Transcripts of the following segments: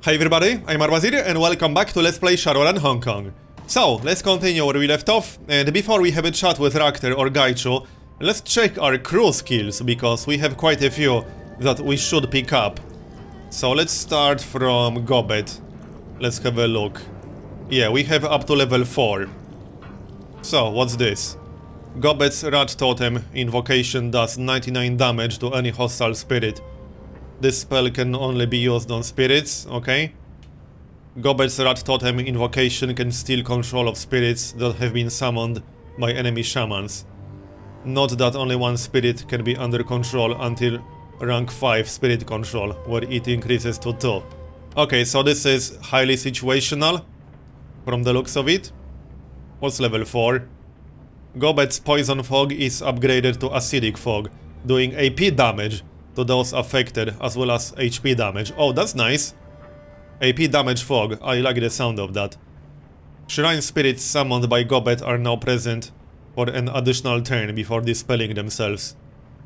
Hi everybody, I'm Marbozir and welcome back to Let's Play Shadowrun Hong Kong. So, let's continue where we left off, and before we have a chat with Raptor or Gaichu, let's check our crew skills, because we have quite a few that we should pick up. So let's start from Gobet. Let's have a look. Yeah, we have up to level 4. So, what's this? Gobet's Rat Totem invocation does 99 damage to any hostile spirit. This spell can only be used on spirits, okay? Gobet's Rat Totem invocation can steal control of spirits that have been summoned by enemy shamans. Note that only one spirit can be under control until rank 5 spirit control, where it increases to 2. Okay, so this is highly situational, from the looks of it. What's level 4? Gobet's Poison Fog is upgraded to Acidic Fog, doing AP damage to those affected, as well as HP damage. Oh, that's nice. AP damage fog, I like the sound of that. Shrine spirits summoned by Gobet are now present for an additional turn before dispelling themselves.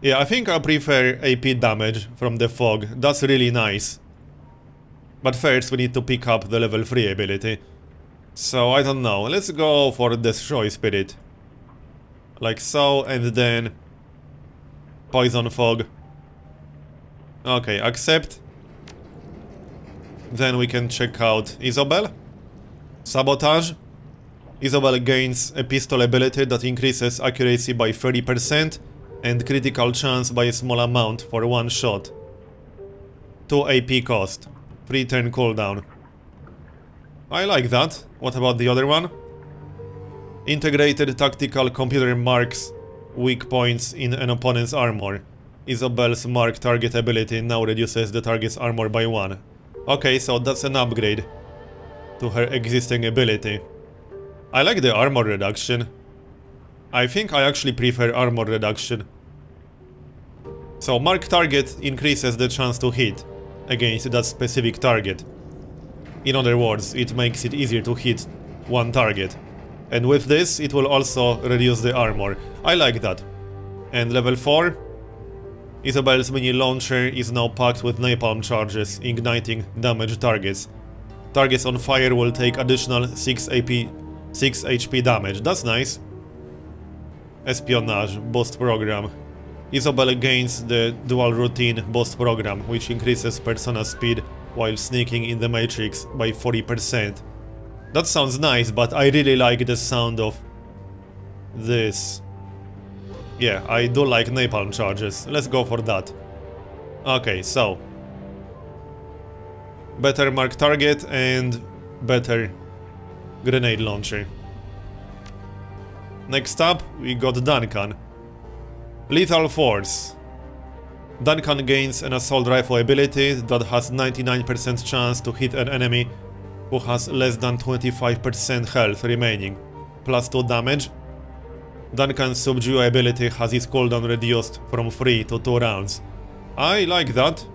Yeah, I think I prefer AP damage from the fog, that's really nice. But first we need to pick up the level 3 ability. So, I don't know, let's go for Destroy Spirit. Like so, and then Poison Fog. Okay, accept. Then we can check out Isobel. Sabotage. Isobel gains a pistol ability that increases accuracy by 30% and critical chance by a small amount for one shot. 2 AP cost. 3 turn cooldown. I like that. What about the other one? Integrated tactical computer marks weak points in an opponent's armor. Isobel's mark target ability now reduces the target's armor by 1. Okay, so that's an upgrade to her existing ability. I like the armor reduction. I think I actually prefer armor reduction. So mark target increases the chance to hit against that specific target. In other words, it makes it easier to hit one target. And with this, it will also reduce the armor. I like that. And level 4? Isobel's mini launcher is now packed with napalm charges, igniting damaged targets. Targets on fire will take additional 6 HP damage. That's nice. Espionage boost program. Isobel gains the dual routine boost program, which increases persona speed while sneaking in the matrix by 40%. That sounds nice, but I really like the sound of this. Yeah, I do like napalm charges. Let's go for that. Okay, so better mark target and better grenade launcher. Next up, we got Duncan. Lethal Force. Duncan gains an assault rifle ability that has 99% chance to hit an enemy who has less than 25% health remaining, plus 2 damage. Duncan's Subdue ability has its cooldown reduced from 3 to 2 rounds. I like that.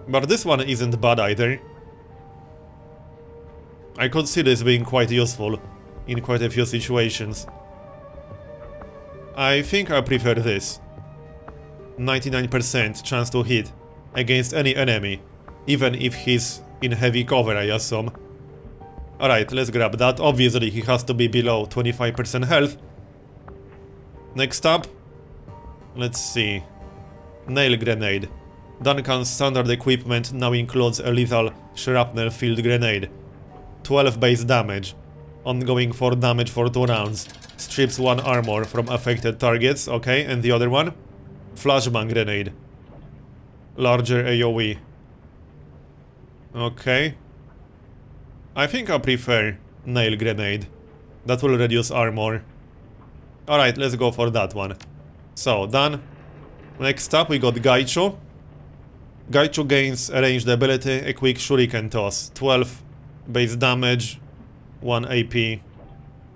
But this one isn't bad either. I could see this being quite useful in quite a few situations. I think I prefer this. 99% chance to hit against any enemy, even if he's in heavy cover, I assume. Alright, let's grab that. Obviously, he has to be below 25% health. Next up, let's see. Nail Grenade. Duncan's standard equipment now includes a lethal shrapnel field grenade. 12 base damage. Ongoing 4 damage for 2 rounds. Strips 1 armor from affected targets, okay, and the other one? Flashbang Grenade. Larger AoE. Okay. I think I prefer Nail Grenade. That will reduce armor. Alright, let's go for that one. So, done. Next up, we got Gaichu. Gaichu gains a ranged ability, a quick shuriken toss. 12 base damage, 1 AP.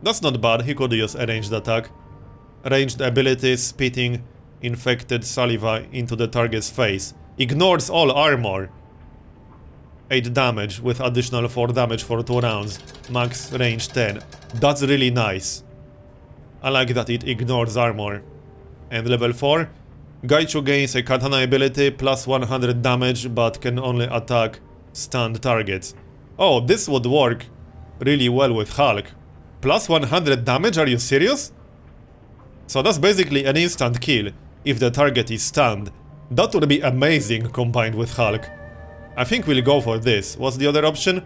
That's not bad, he could use a ranged attack. Ranged ability, spitting infected saliva into the target's face. Ignores all armor. 8 damage with additional 4 damage for 2 rounds. Max range 10. That's really nice. I like that it ignores armor. And level 4, Gaichu gains a katana ability, plus 100 damage, but can only attack stunned targets. Oh, this would work really well with Hulk. Plus 100 damage, are you serious? So that's basically an instant kill if the target is stunned. That would be amazing combined with Hulk. I think we'll go for this. What's the other option?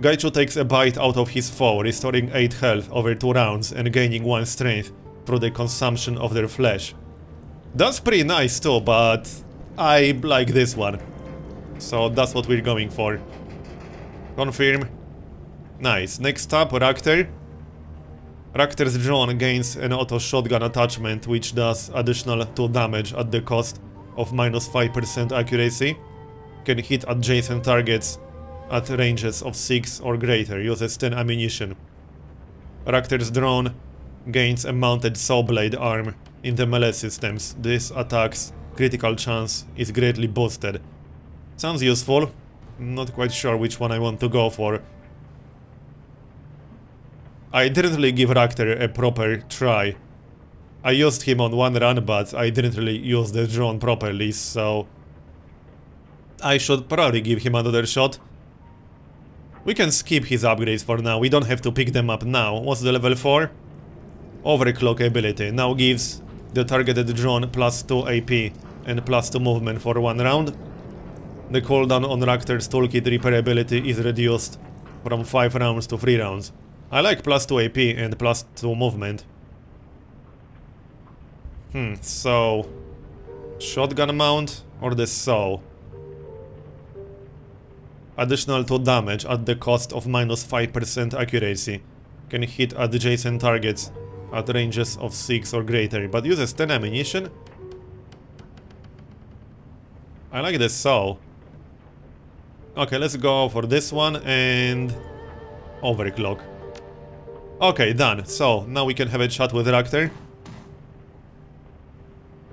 Gaichu takes a bite out of his foe, restoring 8 health over 2 rounds and gaining 1 strength through the consumption of their flesh. That's pretty nice too, but I like this one. So that's what we're going for. Confirm. Nice. Next up, Raptor. Raptor's drone gains an auto shotgun attachment which does additional 2 damage at the cost of minus 5% accuracy. Can hit adjacent targets at ranges of 6 or greater. Uses 10 ammunition. Raptor's drone gains a mounted saw blade arm in the melee systems. This attack's critical chance is greatly boosted. Sounds useful. Not quite sure which one I want to go for. I didn't really give Raptor a proper try. I used him on one run, but I didn't really use the drone properly, so I should probably give him another shot. We can skip his upgrades for now, we don't have to pick them up now. What's the level 4? Overclock ability. Now gives the targeted drone plus 2 AP and plus 2 movement for 1 round. The cooldown on Raptor's toolkit repair ability is reduced from 5 rounds to 3 rounds. I like plus 2 AP and plus 2 movement. So shotgun mount or the saw? Additional 2 damage at the cost of minus 5% accuracy. Can hit adjacent targets at ranges of 6 or greater, but uses 10 ammunition. I like the saw. Okay, let's go for this one and overclock. Okay, done. So now we can have a chat with Raptor.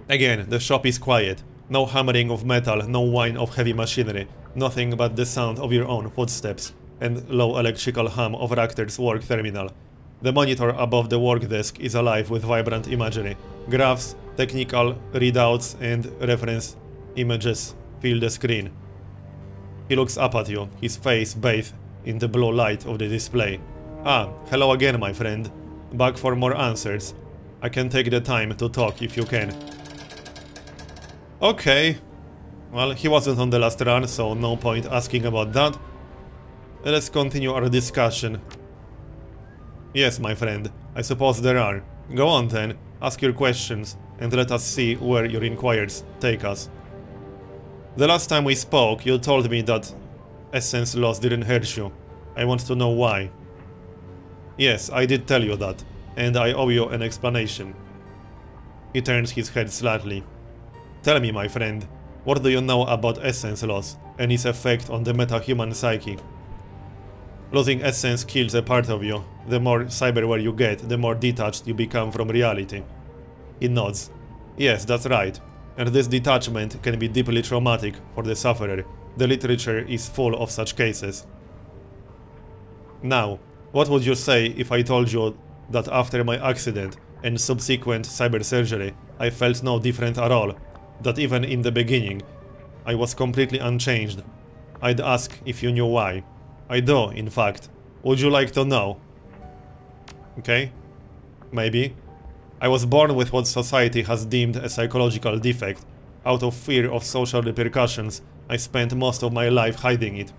Again, the shop is quiet. No hammering of metal, no whine of heavy machinery. Nothing but the sound of your own footsteps and low electrical hum of Raptor's work terminal. The monitor above the work desk is alive with vibrant imagery. Graphs, technical readouts and reference images fill the screen. He looks up at you, his face bathed in the blue light of the display. Ah, hello again, my friend. Back for more answers. I can take the time to talk if you can. Okay. Well, he wasn't on the last run, so no point asking about that. Let's continue our discussion. Yes, my friend. I suppose there are. Go on then, ask your questions, and let us see where your inquiries take us. The last time we spoke, you told me that essence loss didn't hurt you. I want to know why. Yes, I did tell you that, and I owe you an explanation. He turns his head slightly. Tell me, my friend, what do you know about essence loss and its effect on the metahuman psyche? Losing essence kills a part of you. The more cyberware you get, the more detached you become from reality. He nods. Yes, that's right. And this detachment can be deeply traumatic for the sufferer. The literature is full of such cases. Now, what would you say if I told you that after my accident and subsequent cyber surgery, I felt no different at all? That even in the beginning, I was completely unchanged. I'd ask if you knew why. I do, in fact. Would you like to know? Okay. Maybe. I was born with what society has deemed a psychological defect. Out of fear of social repercussions, I spent most of my life hiding it.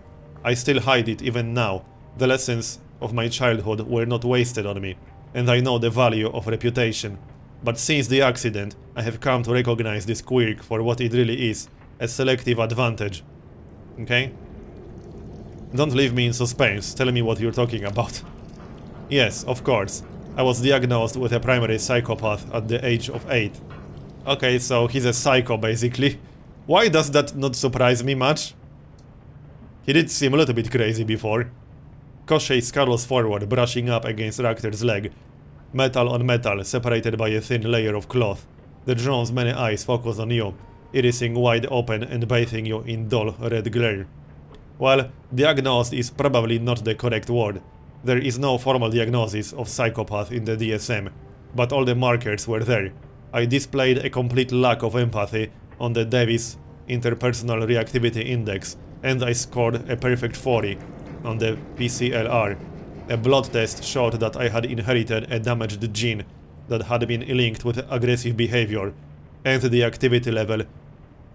I still hide it even now. The lessons of my childhood were not wasted on me, and I know the value of reputation. But since the accident, I have come to recognize this quirk for what it really is, a selective advantage. Okay? Don't leave me in suspense, tell me what you're talking about. Yes, of course. I was diagnosed with a primary psychopath at the age of 8. Okay, so he's a psycho basically. Why does that not surprise me much? He did seem a little bit crazy before. Koshei scuttles forward, brushing up against Raptor's leg. Metal on metal, separated by a thin layer of cloth. The drone's many eyes focus on you, irising wide open and bathing you in dull red glare. Well, diagnosed is probably not the correct word. There is no formal diagnosis of psychopath in the DSM, but all the markers were there. I displayed a complete lack of empathy on the Davis Interpersonal Reactivity Index, and I scored a perfect 40 on the PCLR. A blood test showed that I had inherited a damaged gene that had been linked with aggressive behavior, and the activity level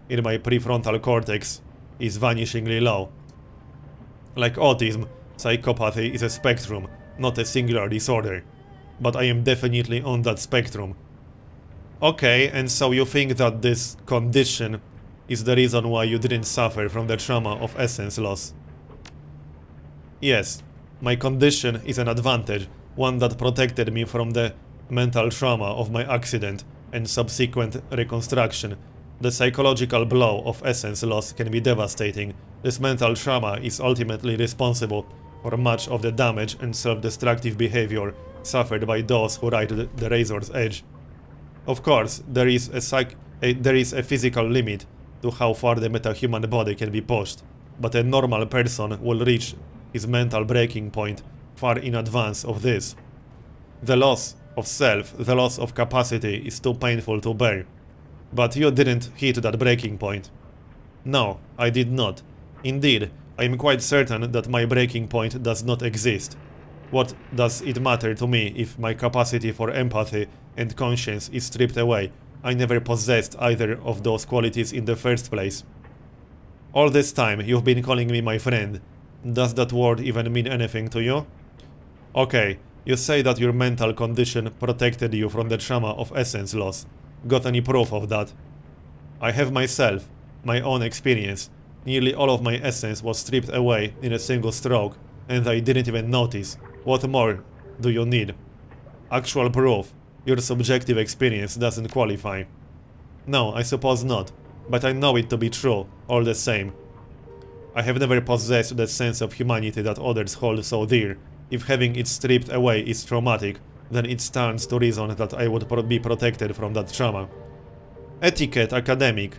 in my prefrontal cortex is vanishingly low. Like autism, psychopathy is a spectrum, not a singular disorder. But I am definitely on that spectrum. Okay, and so you think that this condition is the reason why you didn't suffer from the trauma of essence loss? Yes, my condition is an advantage, one that protected me from the mental trauma of my accident and subsequent reconstruction. The psychological blow of essence loss can be devastating. This mental trauma is ultimately responsible for much of the damage and self-destructive behavior suffered by those who ride the razor's edge. Of course, there is a physical limit to how far the metahuman body can be pushed, but a normal person will reach his mental breaking point far in advance of this. The loss of self, the loss of capacity is too painful to bear. But you didn't hit that breaking point. No, I did not. Indeed, I am quite certain that my breaking point does not exist. What does it matter to me if my capacity for empathy and conscience is stripped away? I never possessed either of those qualities in the first place. All this time you've been calling me my friend. Does that word even mean anything to you? Okay, you say that your mental condition protected you from the trauma of essence loss. Got any proof of that? I have myself, my own experience. Nearly all of my essence was stripped away in a single stroke, and I didn't even notice. What more do you need? Actual proof. Your subjective experience doesn't qualify. No, I suppose not, but I know it to be true, all the same. I have never possessed the sense of humanity that others hold so dear. If having it stripped away is traumatic, then it stands to reason that I would be protected from that trauma. Etiquette, academic.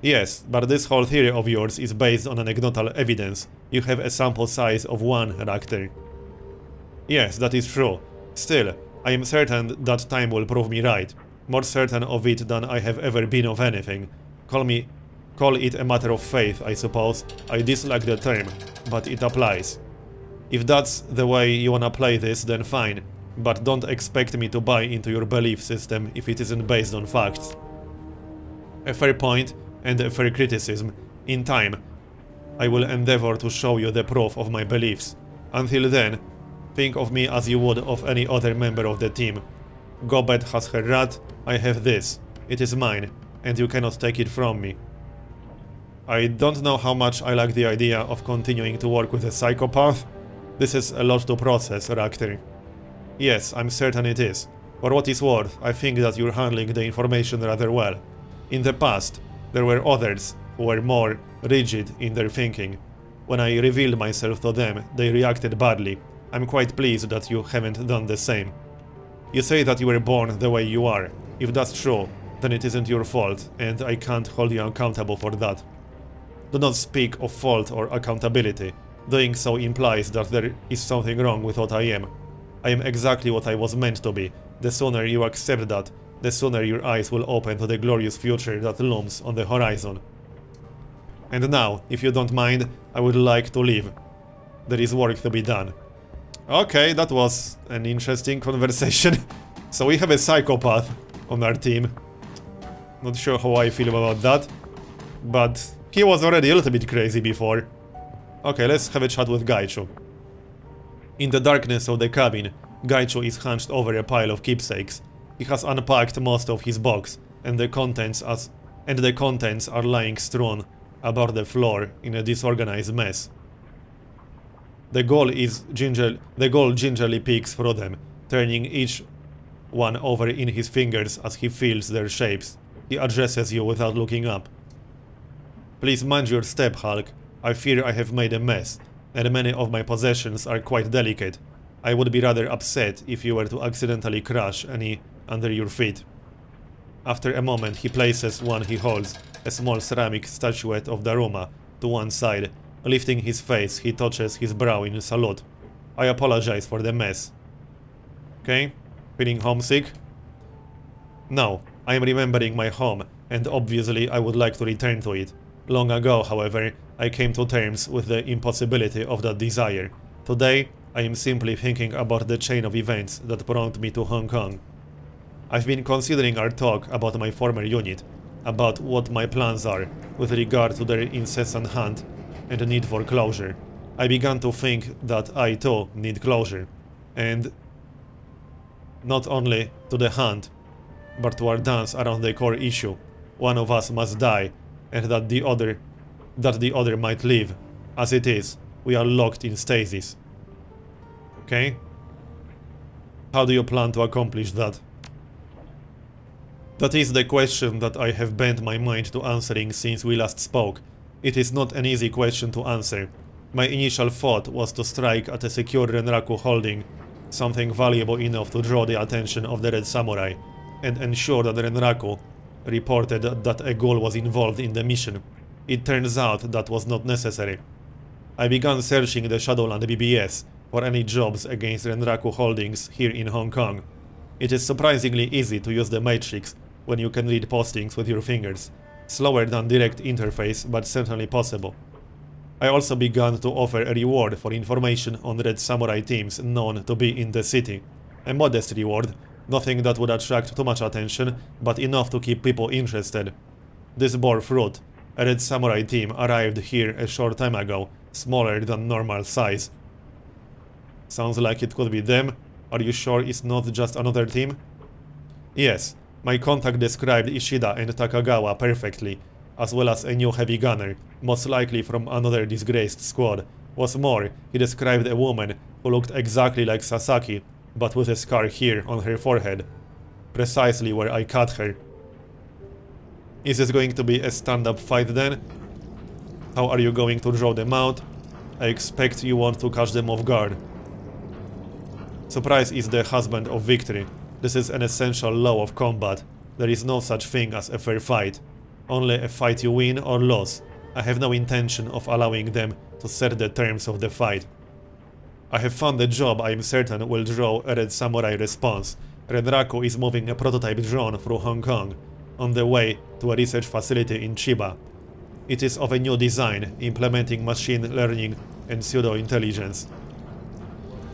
Yes, but this whole theory of yours is based on anecdotal evidence. You have a sample size of 1, Raptor. Yes, that is true. Still, I am certain that time will prove me right. More certain of it than I have ever been of anything. Call it a matter of faith, I suppose. I dislike the term, but it applies. If that's the way you wanna play this, then fine. But don't expect me to buy into your belief system if it isn't based on facts. A fair point and a fair criticism. In time, I will endeavor to show you the proof of my beliefs. Until then, think of me as you would of any other member of the team. Gobet has her rat, I have this. It is mine, and you cannot take it from me. I don't know how much I like the idea of continuing to work with a psychopath. This is a lot to process, Raptor. Yes, I'm certain it is. For what it's worth, I think that you're handling the information rather well. In the past, there were others who were more rigid in their thinking. When I revealed myself to them, they reacted badly. I'm quite pleased that you haven't done the same. You say that you were born the way you are. If that's true, then it isn't your fault, and I can't hold you accountable for that. Do not speak of fault or accountability. Doing so implies that there is something wrong with what I am. I am exactly what I was meant to be. The sooner you accept that, the sooner your eyes will open to the glorious future that looms on the horizon. And now, if you don't mind, I would like to leave. There is work to be done. Okay, that was an interesting conversation. So we have a psychopath on our team. Not sure how I feel about that, but he was already a little bit crazy before. Okay, let's have a chat with Gaichu. In the darkness of the cabin, Gaichu is hunched over a pile of keepsakes. He has unpacked most of his box, and the contents are lying strewn about the floor in a disorganized mess. The ghoul gingerly peeks through them, turning each one over in his fingers as he feels their shapes. He addresses you without looking up. Please mind your step, Hulk. I fear I have made a mess, and many of my possessions are quite delicate. I would be rather upset if you were to accidentally crush any under your feet. After a moment, he places one he holds, a small ceramic statuette of Daruma, to one side. Lifting his face, he touches his brow in salute. I apologize for the mess. Okay? Feeling homesick? No, I am remembering my home, and obviously I would like to return to it. Long ago, however, I came to terms with the impossibility of that desire. Today, I am simply thinking about the chain of events that brought me to Hong Kong. I've been considering our talk about my former unit, about what my plans are with regard to their incessant hunt and the need for closure. I began to think that I too need closure, and not only to the hunt, but to our dance around the core issue. One of us must die, and that the other might live. As it is, we are locked in stasis. Okay? How do you plan to accomplish that? That is the question that I have bent my mind to answering since we last spoke. It is not an easy question to answer. My initial thought was to strike at a secure Renraku holding, something valuable enough to draw the attention of the Red Samurai, and ensure that Renraku reported that a ghoul was involved in the mission. It turns out that was not necessary. I began searching the Shadowland BBS for any jobs against Renraku holdings here in Hong Kong. It is surprisingly easy to use the matrix when you can read postings with your fingers. Slower than direct interface, but certainly possible. I also began to offer a reward for information on Red Samurai teams known to be in the city. A modest reward, nothing that would attract too much attention, but enough to keep people interested. This bore fruit. A Red Samurai team arrived here a short time ago, smaller than normal size. Sounds like it could be them. Are you sure it's not just another team? Yes, my contact described Ishida and Takagawa perfectly, as well as a new heavy gunner, most likely from another disgraced squad. What's more, he described a woman who looked exactly like Sasaki, but with a scar here on her forehead, precisely where I cut her. Is this going to be a stand-up fight then? How are you going to draw them out? I expect you want to catch them off guard. Surprise is the husband of victory. This is an essential law of combat. There is no such thing as a fair fight. Only a fight you win or lose. I have no intention of allowing them to set the terms of the fight. I have found a job I am certain will draw a Red Samurai response. Renraku is moving a prototype drone through Hong Kong, on the way to a research facility in Chiba. It is of a new design, implementing machine learning and pseudo-intelligence.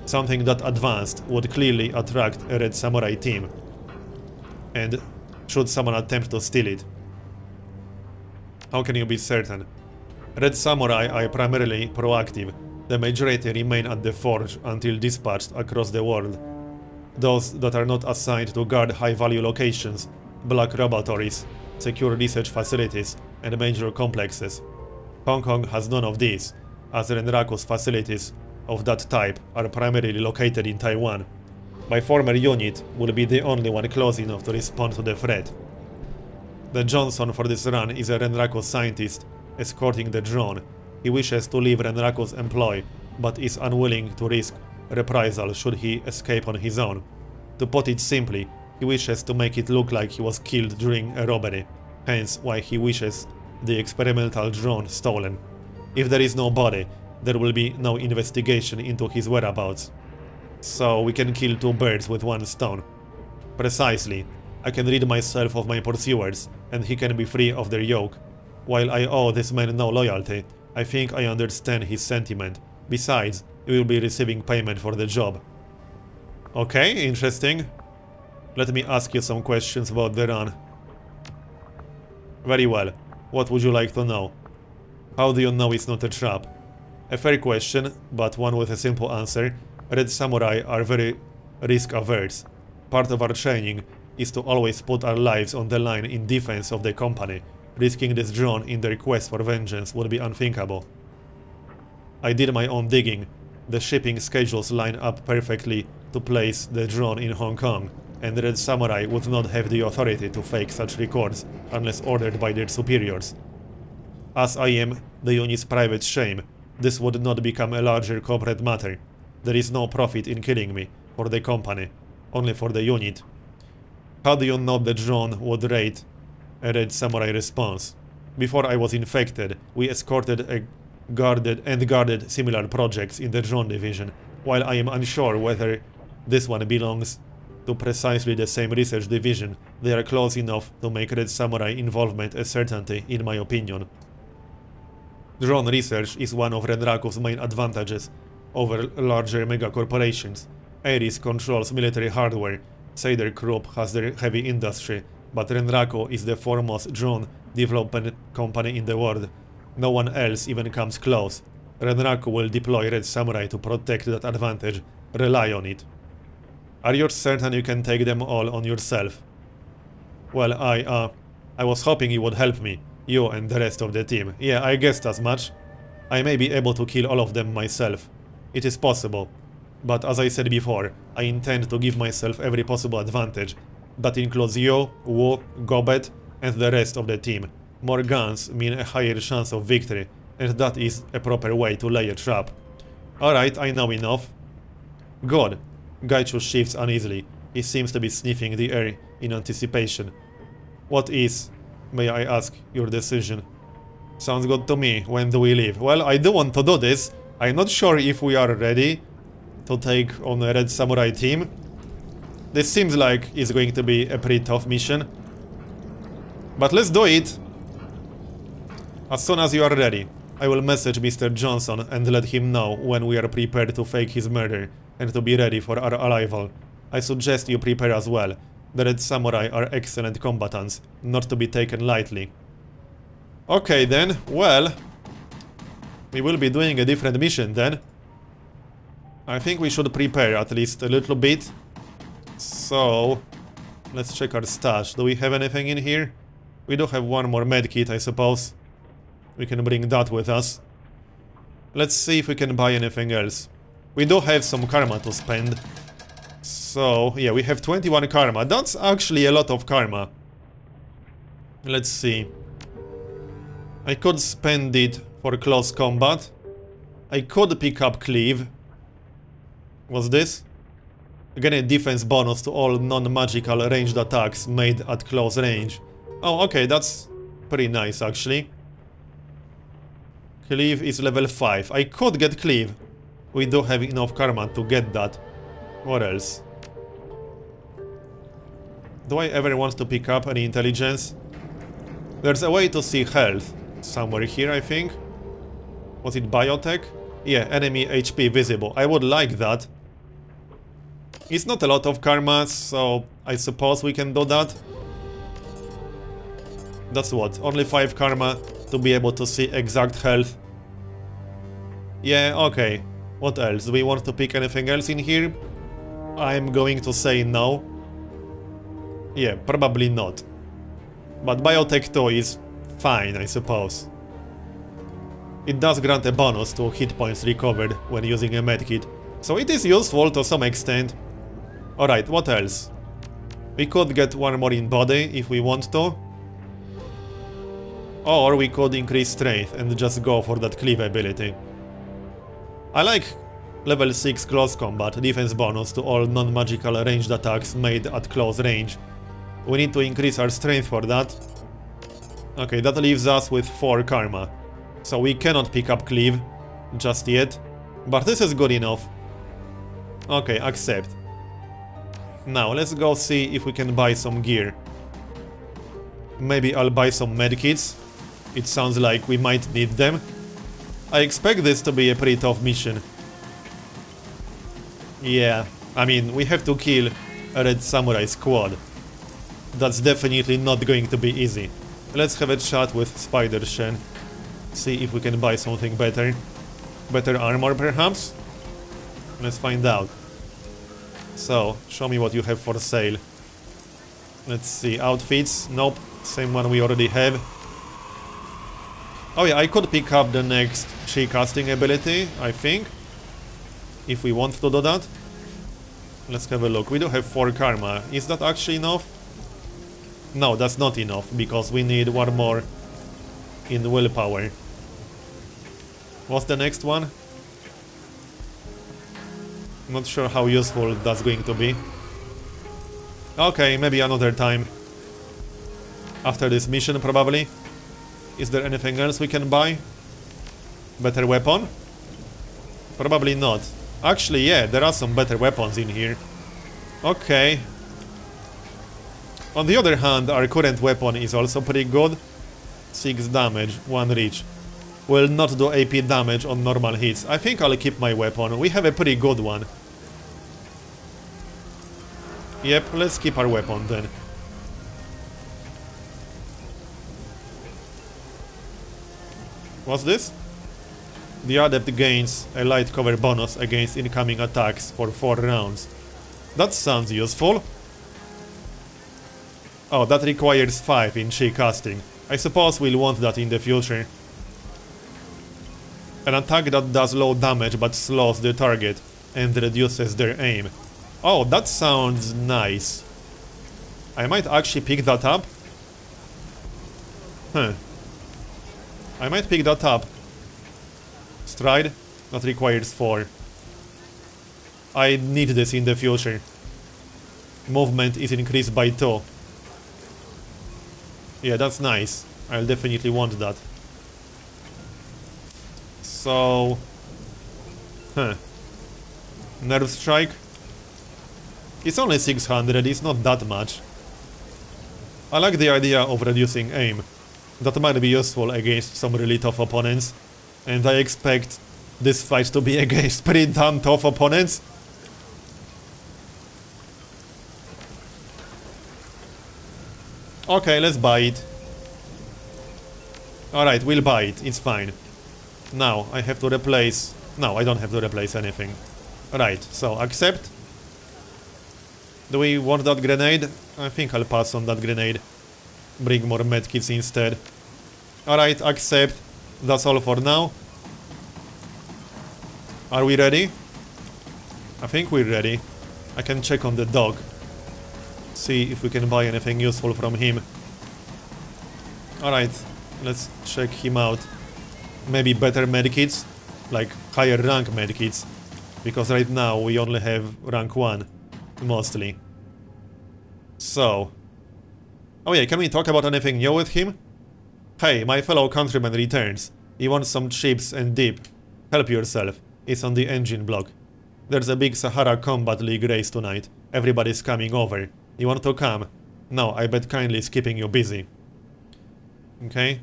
Something that advanced would clearly attract a Red Samurai team, and should someone attempt to steal it. How can you be certain? Red Samurai are primarily proactive. The majority remain at the forge until dispatched across the world. Those that are not assigned to guard high-value locations, black laboratories, secure research facilities, and major complexes. Hong Kong has none of these, as Renraku's facilities of that type are primarily located in Taiwan. My former unit will be the only one close enough to respond to the threat. The Johnson for this run is a Renraku scientist escorting the drone. He wishes to leave Renraku's employ, but is unwilling to risk reprisal should he escape on his own. To put it simply, he wishes to make it look like he was killed during a robbery, hence why he wishes the experimental drone stolen. If there is no body, there will be no investigation into his whereabouts. So we can kill two birds with one stone. Precisely. I can rid myself of my pursuers, and he can be free of their yoke. While I owe this man no loyalty, I think I understand his sentiment. Besides, he will be receiving payment for the job. Okay, interesting. Let me ask you some questions about the run. Very well. What would you like to know? How do you know it's not a trap? A fair question, but one with a simple answer. Red Samurai are very risk-averse. Part of our training is to always put our lives on the line in defense of the company. Risking this drone in their quest for vengeance would be unthinkable. I did my own digging. The shipping schedules line up perfectly to place the drone in Hong Kong, and Red Samurai would not have the authority to fake such records unless ordered by their superiors. As I am the unit's private shame, this would not become a larger corporate matter. There is no profit in killing me, for the company, only for the unit. How do you know the drone would rate a Red Samurai response? Before I was infected, we escorted and guarded similar projects in the drone division, while I am unsure whether this one belongs to precisely the same research division. They are close enough to make Red Samurai involvement a certainty, in my opinion. Drone research is one of Renraku's main advantages over larger megacorporations. Ares controls military hardware, Seider Group has their heavy industry, but Renraku is the foremost drone development company in the world. No one else even comes close. Renraku will deploy Red Samurai to protect that advantage. Rely on it. Are you certain you can take them all on yourself? Well, I was hoping you would help me, you and the rest of the team. Yeah, I guessed as much. I may be able to kill all of them myself. It is possible. But as I said before, I intend to give myself every possible advantage. That includes you, Wu, Gobet, and the rest of the team. More guns mean a higher chance of victory, and that is a proper way to lay a trap. Alright, I know enough. Good. Gaichu shifts uneasily. He seems to be sniffing the air in anticipation. What is, may I ask, your decision? Sounds good to me. When do we leave? Well, I do want to do this. I'm not sure if we are ready to take on a Red Samurai team. This seems like it's going to be a pretty tough mission. But let's do it. As soon as you are ready, I will message Mr. Johnson and let him know when we are prepared to fake his murder and to be ready for our arrival. I suggest you prepare as well. The Red Samurai are excellent combatants, not to be taken lightly. Okay then, well, we will be doing a different mission then. I think we should prepare at least a little bit. So, let's check our stash. Do we have anything in here? We do have one more medkit, I suppose. We can bring that with us. Let's see if we can buy anything else. We do have some karma to spend. So, yeah, we have 21 karma. That's actually a lot of karma. Let's see. I could spend it for close combat. I could pick up Cleave. What's this? Again, a defense bonus to all non-magical ranged attacks made at close range. Oh, okay, that's pretty nice, actually. Cleave is level 5. I could get Cleave. We do have enough karma to get that. What else? Do I ever want to pick up any intelligence? There's a way to see health. Somewhere here, I think. Was it biotech? Yeah, enemy HP visible. I would like that. It's not a lot of karma, so I suppose we can do that. That's what? Only 5 karma to be able to see exact health. Yeah, okay. What else? Do we want to pick anything else in here? I'm going to say no. Yeah, probably not. But biotech 2 is fine, I suppose. It does grant a bonus to hit points recovered when using a medkit, so it is useful to some extent. Alright, what else? We could get one more in body if we want to. Or we could increase strength and just go for that cleave ability. I like level 6 close combat, defense bonus to all non-magical ranged attacks made at close range. We need to increase our strength for that. Okay, that leaves us with 4 karma. So we cannot pick up cleave just yet. But this is good enough. Okay, accept. Now, let's go see if we can buy some gear. Maybe I'll buy some medkits. It sounds like we might need them. I expect this to be a pretty tough mission. Yeah, I mean, we have to kill a Red Samurai squad. That's definitely not going to be easy. Let's have a chat with Spider Shen. See if we can buy something better. Better armor, perhaps? Let's find out. So, show me what you have for sale. Let's see, outfits. Nope, same one we already have. Oh yeah, I could pick up the next chi casting ability, I think. If we want to do that. Let's have a look. We do have 4 karma. Is that actually enough? No, that's not enough, because we need one more in willpower. What's the next one? Not sure how useful that's going to be. Okay, maybe another time. After this mission, probably. Is there anything else we can buy? Better weapon? Probably not. Actually, yeah, there are some better weapons in here. Okay. On the other hand, our current weapon is also pretty good. 6 damage, 1 reach. Will not do AP damage on normal hits. I think I'll keep my weapon. We have a pretty good one. Yep, let's keep our weapon then. What's this? The adept gains a light cover bonus against incoming attacks for 4 rounds. That sounds useful. Oh, that requires 5 in chi casting. I suppose we'll want that in the future. An attack that does low damage but slows the target and reduces their aim. Oh, that sounds nice. I might actually pick that up. Huh. I might pick that up. Stride? That requires 4. I need this in the future. Movement is increased by 2. Yeah, that's nice. I'll definitely want that. So... Huh. Nerve strike? It's only 600, it's not that much. I like the idea of reducing aim. That might be useful against some really tough opponents. And I expect this fight to be against pretty damn tough opponents. Okay, let's buy it. Alright, we'll buy it, it's fine. Now, I have to replace... No, I don't have to replace anything. Right, so accept. Do we want that grenade? I think I'll pass on that grenade. Bring more medkits instead. Alright, accept. That's all for now. Are we ready? I think we're ready. I can check on the dog. See if we can buy anything useful from him. Alright, let's check him out. Maybe better medkits, like higher rank medkits, because right now we only have rank 1, mostly. So... Oh yeah, can we talk about anything new with him? Hey, my fellow countryman returns. You want some chips and dip? Help yourself. It's on the engine block. There's a big Sahara Combat League race tonight. Everybody's coming over. You want to come? No, I bet kindly is keeping you busy. Okay.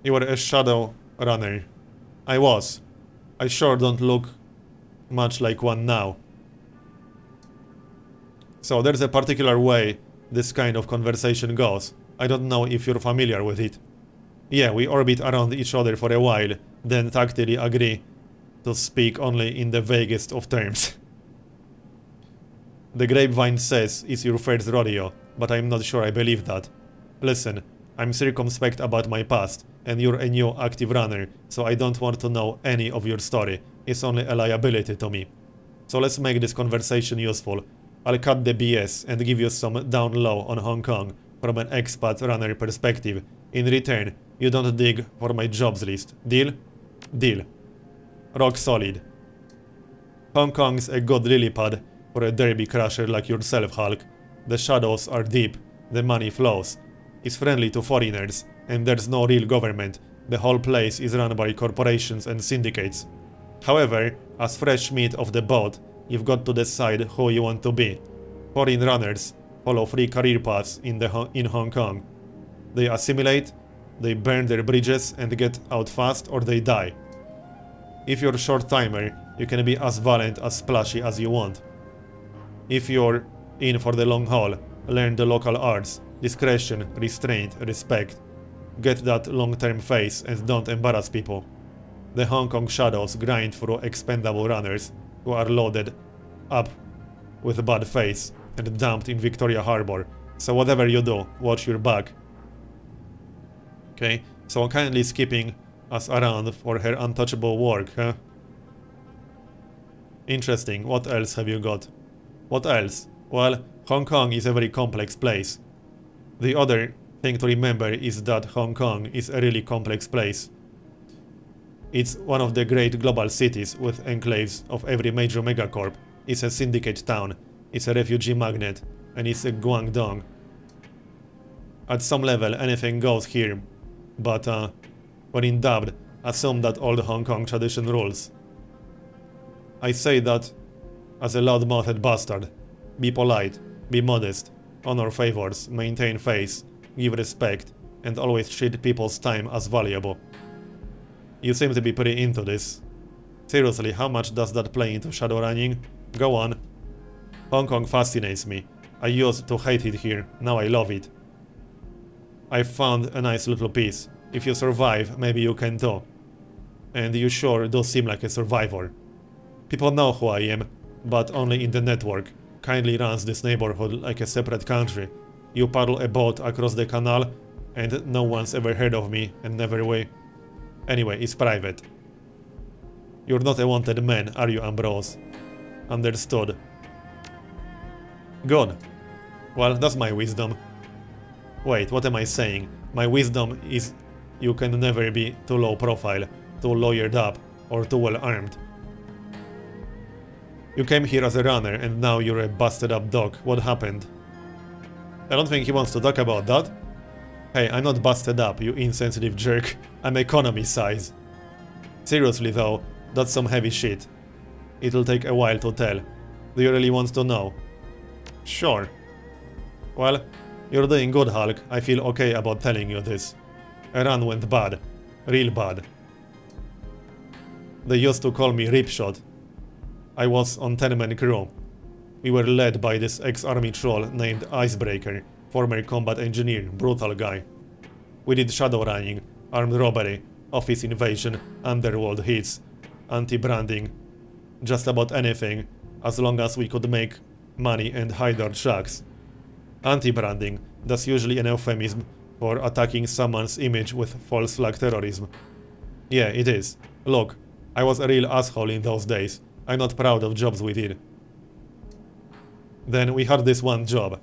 You were a Shadowrunner. I was. I sure don't look much like one now. So there's a particular way this kind of conversation goes. I don't know if you're familiar with it. Yeah, we orbit around each other for a while, then tactily agree to speak only in the vaguest of terms. The grapevine says it's your first rodeo, but I'm not sure I believe that. Listen, I'm circumspect about my past, and you're a new active runner, so I don't want to know any of your story. It's only a liability to me. So let's make this conversation useful. I'll cut the BS and give you some down low on Hong Kong from an expat runner perspective. In return, you don't dig for my jobs list. Deal? Deal. Rock solid. Hong Kong's a good lily pad for a derby crasher like yourself, Hulk. The shadows are deep, the money flows. It's friendly to foreigners, and there's no real government. The whole place is run by corporations and syndicates. However, as fresh meat off the boat, you've got to decide who you want to be. Foreign runners follow 3 career paths in Hong Kong. They assimilate, they burn their bridges and get out fast, or they die. If you're a short-timer, you can be as violent, as splashy as you want. If you're in for the long haul, learn the local arts, discretion, restraint, respect. Get that long-term face and don't embarrass people. The Hong Kong shadows grind through expendable runners who are loaded up with a bad face and dumped in Victoria Harbour. So whatever you do, watch your back. Okay, so kindly skipping us around for her untouchable work, huh? Interesting, what else have you got? What else? Well, Hong Kong is a very complex place. The other thing to remember is that Hong Kong is a really complex place. It's one of the great global cities with enclaves of every major megacorp. It's a syndicate town, it's a refugee magnet, and it's a Guangdong. At some level, anything goes here, but when in doubt, assume that old Hong Kong tradition rules. I say that as a loud-mouthed bastard. Be polite, be modest, honor favors, maintain face, give respect, and always treat people's time as valuable. You seem to be pretty into this. Seriously, how much does that play into Shadowrunning? Go on. Hong Kong fascinates me. I used to hate it here, now I love it. I found a nice little piece. If you survive, maybe you can too. And you sure do seem like a survivor. People know who I am, but only in the network. Kindly runs this neighborhood like a separate country. You paddle a boat across the canal, and no one's ever heard of me, and never will. Anyway, it's private. You're not a wanted man, are you, Ambrose? Understood. Good. Well, that's my wisdom. Wait, what am I saying? My wisdom is you can never be too low profile, too lawyered up, or too well armed. You came here as a runner and now you're a busted up dog. What happened? I don't think he wants to talk about that. Hey, I'm not busted up, you insensitive jerk. I'm economy size. Seriously though, that's some heavy shit. It'll take a while to tell. Do you really want to know? Sure. Well, you're doing good, Hulk. I feel okay about telling you this. A run went bad. Real bad. They used to call me Ripshot. I was on 10-man crew. We were led by this ex-army troll named Icebreaker, former combat engineer, brutal guy. We did shadowrunning, armed robbery, office invasion, underworld hits, anti-branding, just about anything, as long as we could make money and hide our tracks. Anti-branding, that's usually an euphemism for attacking someone's image with false flag terrorism. Yeah, it is. Look, I was a real asshole in those days. I'm not proud of jobs we did. Then we had this one job.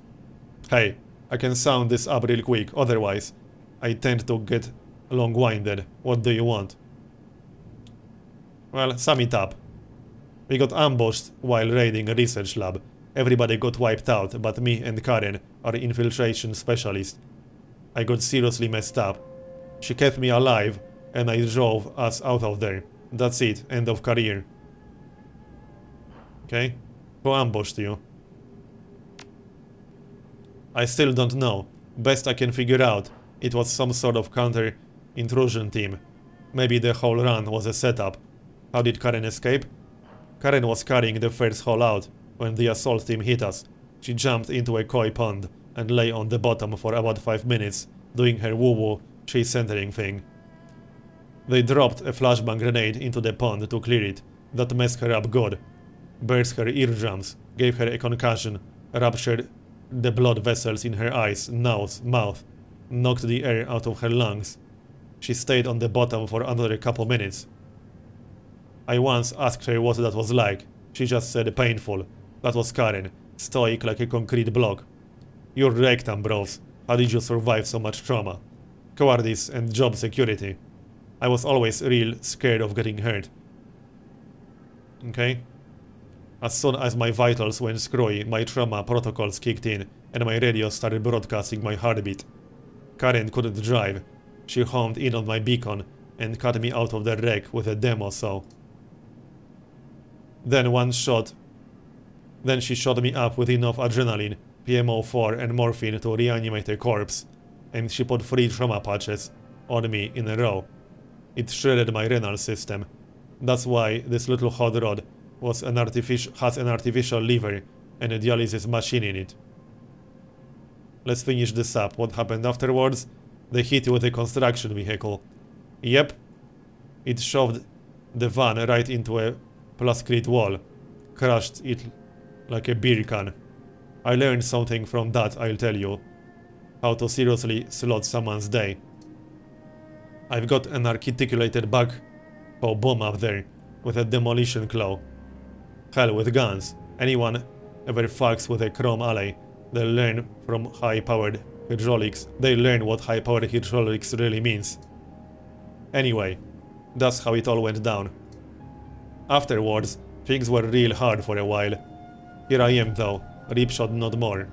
Hey, I can sound this up real quick, otherwise I tend to get long-winded. What do you want? Well, sum it up. We got ambushed while raiding a research lab. Everybody got wiped out, but me and Karen, our infiltration specialist. I got seriously messed up. She kept me alive, and I drove us out of there. That's it, end of career. Okay? Who ambushed you? I still don't know. Best I can figure out, it was some sort of counter-intrusion team. Maybe the whole run was a setup. How did Karen escape? Karen was carrying the first haul out when the assault team hit us. She jumped into a koi pond and lay on the bottom for about 5 minutes, doing her woo-woo tree centering thing. They dropped a flashbang grenade into the pond to clear it. That messed her up good. Burst her eardrums, gave her a concussion, ruptured the blood vessels in her eyes, nose, mouth, knocked the air out of her lungs. She stayed on the bottom for another couple minutes. I once asked her what that was like. She just said painful. That was Karen, stoic like a concrete block. You're wrecked, Ambrose. How did you survive so much trauma? Cowardice and job security. I was always real scared of getting hurt. Okay? As soon as my vitals went screwy, my trauma protocols kicked in, and my radio started broadcasting my heartbeat. Karen couldn't drive. She homed in on my beacon and cut me out of the wreck with a demo saw. Then she shot me up with enough adrenaline, PMO4 and morphine to reanimate a corpse, and she put 3 trauma patches on me in a row. It shredded my renal system. That's why this little hot rod has an artificial liver and a dialysis machine in it. Let's finish this up. What happened afterwards? They hit you with a construction vehicle. Yep. It shoved the van right into a plascrete wall. Crushed it like a beer can. I learned something from that, I'll tell you. How to seriously slot someone's day. I've got an articulated bug for bomb up there, with a demolition claw. Hell, with guns. Anyone ever fucks with a chrome ally, they'll learn from high-powered hydraulics. They learn what high-powered hydraulics really means. Anyway, that's how it all went down. Afterwards, things were real hard for a while. Here I am though, Ripshot not more.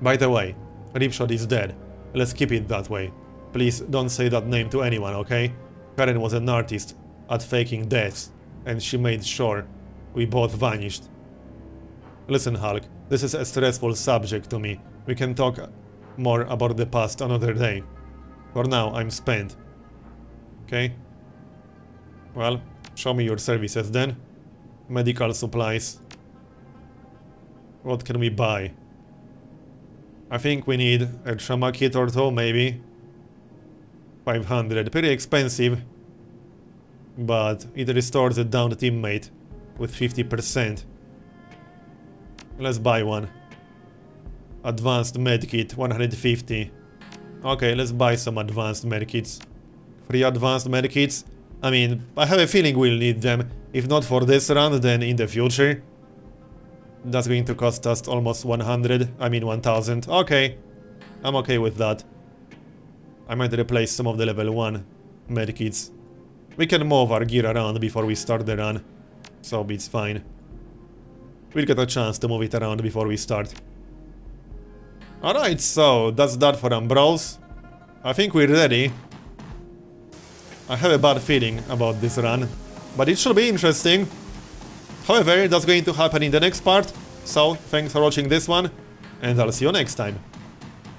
By the way, Ripshot is dead. Let's keep it that way. Please don't say that name to anyone, okay? Karen was an artist at faking deaths, and she made sure we both vanished. Listen, Hulk, this is a stressful subject to me. We can talk more about the past another day. For now, I'm spent. Okay? Well, show me your services then. Medical supplies. What can we buy? I think we need a trauma kit or two, maybe. 500. Pretty expensive. But it restores a downed teammate with 50%. Let's buy one. Advanced medkit, 150. Okay, let's buy some advanced medkits. 3 advanced medkits. I mean, I have a feeling we'll need them. If not for this run, then in the future. That's going to cost us almost 1,000. Okay. I'm okay with that. I might replace some of the level 1 medkits. We can move our gear around before we start the run. So it's fine. We'll get a chance to move it around before we start. Alright, so that's that for Ambrose. I think we're ready. I have a bad feeling about this run, but it should be interesting. However, that's going to happen in the next part. So, thanks for watching this one, and I'll see you next time.